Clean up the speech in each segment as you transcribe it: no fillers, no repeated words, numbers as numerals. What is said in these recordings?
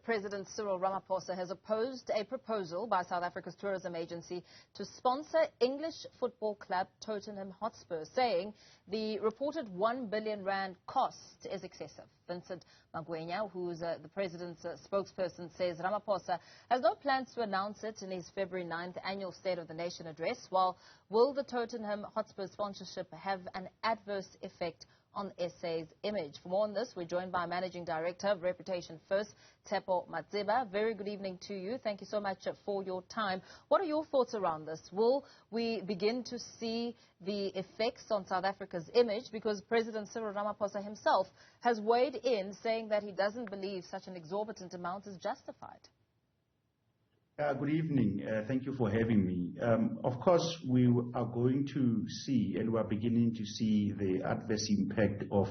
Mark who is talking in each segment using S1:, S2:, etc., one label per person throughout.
S1: President Cyril Ramaphosa has opposed a proposal by South Africa's tourism agency to sponsor English football club Tottenham Hotspur, saying the reported R1 billion cost is excessive. Vincent Magwenya, who's the president's spokesperson, says Ramaphosa has no plans to announce it in his February 9th annual State of the Nation address. While will the Tottenham Hotspur sponsorship have an adverse effect on SA's image? For more on this, we're joined by Managing Director of Reputation First, Tshepo Matseba. Very good evening to you. Thank you so much for your time. What are your thoughts around this? Will we begin to see the effects on South Africa's image? Because President Cyril Ramaphosa himself has weighed in, saying that he doesn't believe such an exorbitant amount is justified.
S2: Good evening. Thank you for having me. Of course, we are going to see, and we are beginning to see, the adverse impact of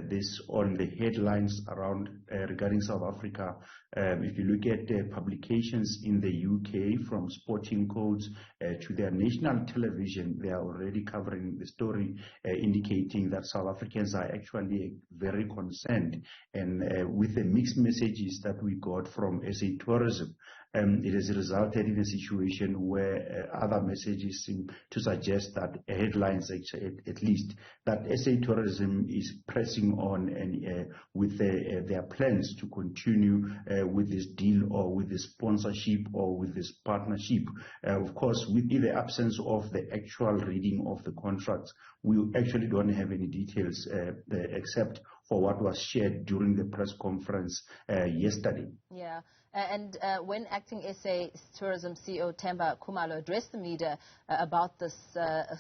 S2: this on the headlines around regarding South Africa. If you look at publications in the UK, from Sporting Codes to their national television, they are already covering the story, indicating that South Africans are actually very concerned. And with the mixed messages that we got from SA Tourism, it has resulted in a situation where other messages seem to suggest that headlines, at least, that SA Tourism is pressing on and with their plans to continue with this deal or with this sponsorship or with this partnership. Of course, in the absence of the actual reading of the contracts, we actually don't have any details except for what was shared during the press conference yesterday.
S1: Yeah, and when acting SA Tourism CEO Themba Khumalo addressed the media about this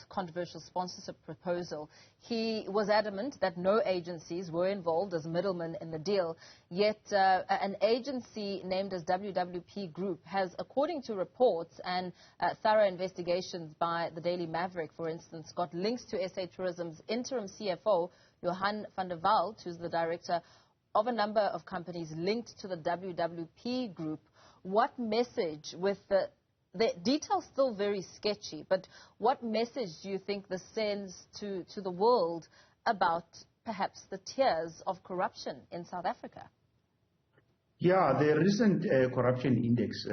S1: controversial sponsorship proposal, he was adamant that no agencies were involved as middlemen in the deal. Yet an agency named as WWP Group has, according to reports and thorough investigations by the Daily Maverick, for instance, got links to SA Tourism's interim CFO, Johan van der Walt, who's the director of a number of companies linked to the WWP Group. What message, with the details still very sketchy, but what message do you think this sends to the world about perhaps the tiers of corruption in South Africa?
S2: Yeah, the recent corruption index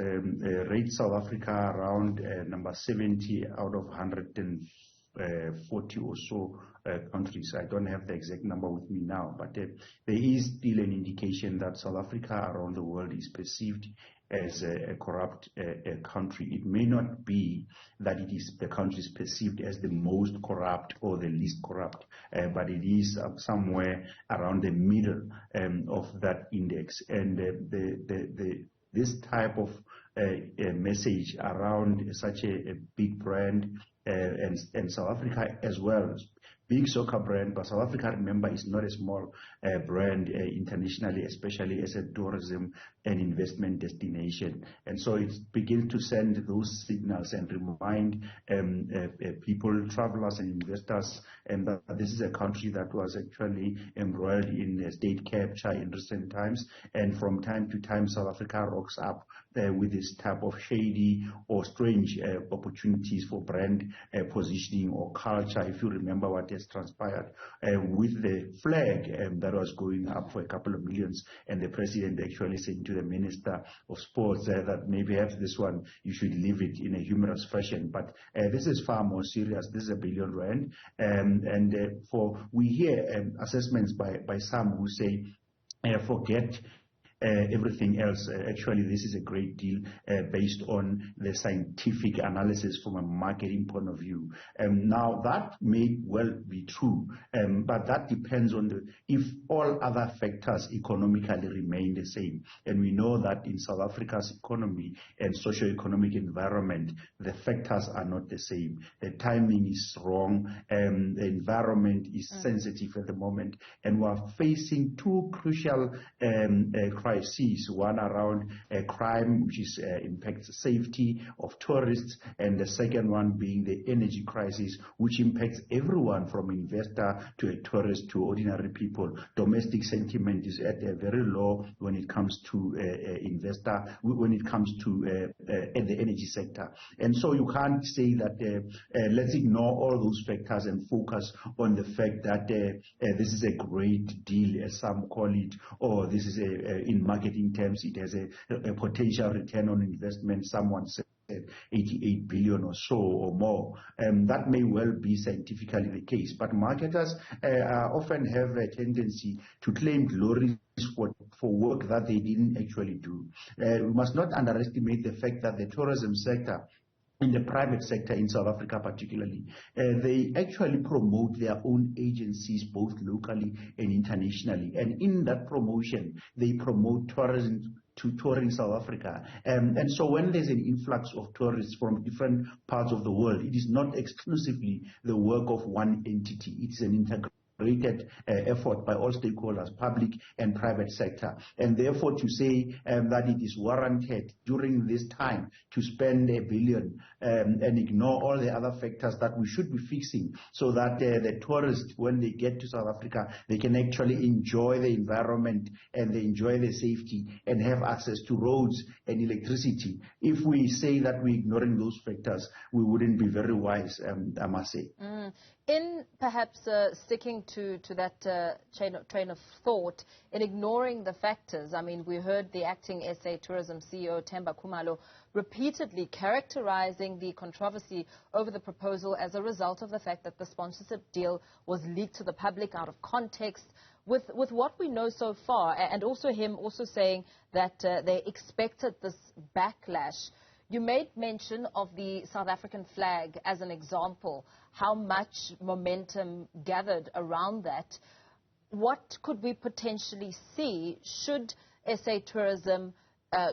S2: rates South Africa around number 70 out of 140 or so countries. I don't have the exact number with me now, but there is still an indication that South Africa around the world is perceived as a corrupt country. It may not be that the country is perceived as the most corrupt or the least corrupt, but it is somewhere around the middle of that index. And this type of message around such a big brand and South Africa as well, big soccer brand, but South Africa, remember, is not a small brand internationally, especially as a tourism and investment destination. And so it begins to send those signals and remind people, travelers and investors, and that this is a country that was actually embroiled in state capture in recent times. And from time to time, South Africa rocks up with this type of shady or strange opportunities for brand positioning or culture. If you remember what has transpired with the flag that was going up for a couple of millions, and the president actually said to the Minister of Sports that maybe have this one, you should leave it in a humorous fashion. But this is far more serious. This is R1 billion. We hear assessments by some who say, forget everything else. Actually, this is a great deal based on the scientific analysis from a marketing point of view. Now, that may well be true, but that depends on if all other factors economically remain the same. And we know that in South Africa's economy and socio-economic environment, the factors are not the same. The timing is wrong, the environment is sensitive at the moment, and we are facing two crucial crises, one around crime, which impacts safety of tourists, and the second one being the energy crisis, which impacts everyone from investor to a tourist to ordinary people. Domestic sentiment is at a very low when it comes to investor, when it comes to the energy sector. And so you can't say that let's ignore all those factors and focus on the fact that this is a great deal, as some call it, or this is in marketing terms, it has a potential return on investment. Someone said 88 billion or so or more. That may well be scientifically the case, but marketers often have a tendency to claim glory for work that they didn't actually do. We must not underestimate the fact that the tourism sector, in the private sector in South Africa particularly, they actually promote their own agencies both locally and internationally. And in that promotion, they promote tourism to touring South Africa. And so when there's an influx of tourists from different parts of the world, it is not exclusively the work of one entity. It's an integrated effort by all stakeholders, public and private sector. And therefore to say that it is warranted during this time to spend $1 billion and ignore all the other factors that we should be fixing so that the tourists, when they get to South Africa, they can actually enjoy the environment and they enjoy the safety and have access to roads and electricity. If we say that we're ignoring those factors, we wouldn't be very wise, I must say.
S1: In perhaps sticking to that train of thought, in ignoring the factors, I mean, we heard the acting SA Tourism CEO, Themba Khumalo, repeatedly characterizing the controversy over the proposal as a result of the fact that the sponsorship deal was leaked to the public out of context. With what we know so far, and also him also saying that they expected this backlash. You made mention of the South African flag as an example, how much momentum gathered around that. What could we potentially see should SA Tourism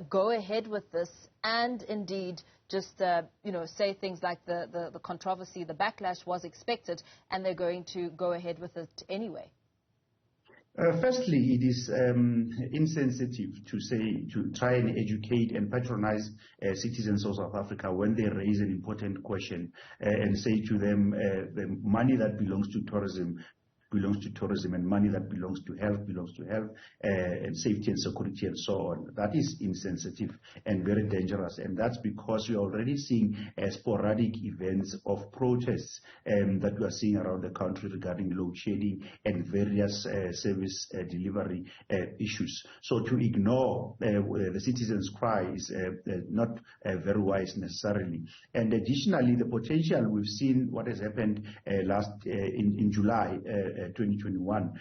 S1: go ahead with this and indeed just say things like the controversy, the backlash was expected and they're going to go ahead with it anyway?
S2: Firstly, it is insensitive to try and educate and patronize citizens of South Africa when they raise an important question and say to them the money that belongs to tourism belongs to tourism and money that belongs to health and safety and security and so on. That is insensitive and very dangerous, and that's because we are already seeing sporadic events of protests that we are seeing around the country regarding load shedding and various service delivery issues. So to ignore the citizens' cry is not very wise necessarily. And additionally, the potential, we've seen what has happened in July 2021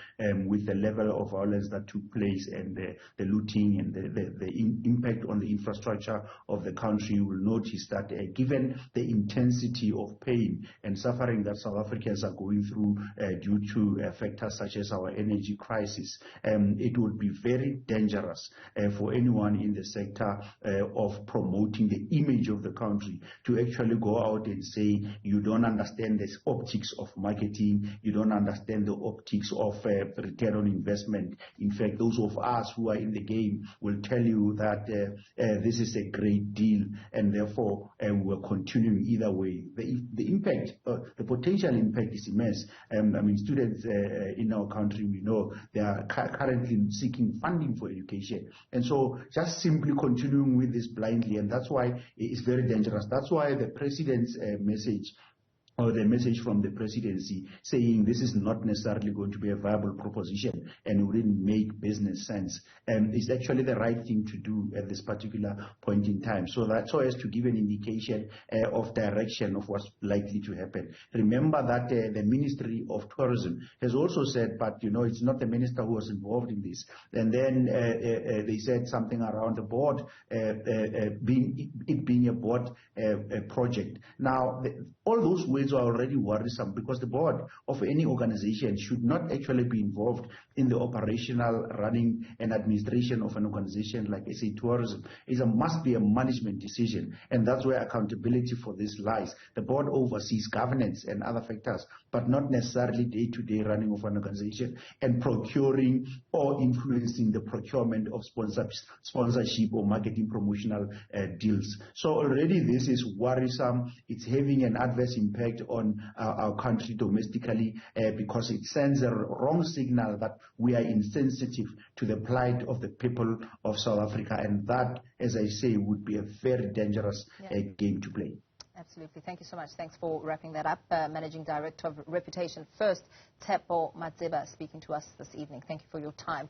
S2: with the level of violence that took place and the looting and the impact on the infrastructure of the country. You will notice that given the intensity of pain and suffering that South Africans are going through due to factors such as our energy crisis, it would be very dangerous for anyone in the sector of promoting the image of the country to actually go out and say you don't understand the optics of marketing, you don't understand the optics of return on investment. In fact, those of us who are in the game will tell you that this is a great deal and therefore we're continuing either way. The impact, the potential impact is immense. I mean, students in our country, we know they are currently seeking funding for education. And so just simply continuing with this blindly, and that's why it's very dangerous. That's why the president's message, or the message from the presidency saying this is not necessarily going to be a viable proposition and wouldn't make business sense, is actually the right thing to do at this particular point in time, so as to give an indication of direction of what's likely to happen. Remember that the Ministry of Tourism has also said, but it's not the minister who was involved in this. And then they said something around the board, being a board project. Now, all those words are already worrisome because the board of any organization should not actually be involved in the operational running and administration of an organization like SA Tourism. It must be a management decision, and that's where accountability for this lies. The board oversees governance and other factors, but not necessarily day-to-day running of an organization and procuring or influencing the procurement of sponsorship or marketing promotional deals. So already this is worrisome. It's having an adverse impact on our country domestically because it sends a wrong signal that we are insensitive to the plight of the people of South Africa, and that, as I say, would be a very dangerous game to play.
S1: Absolutely. Thank you so much. Thanks for wrapping that up. Managing Director of Reputation First, Tshepo Matseba, speaking to us this evening. Thank you for your time.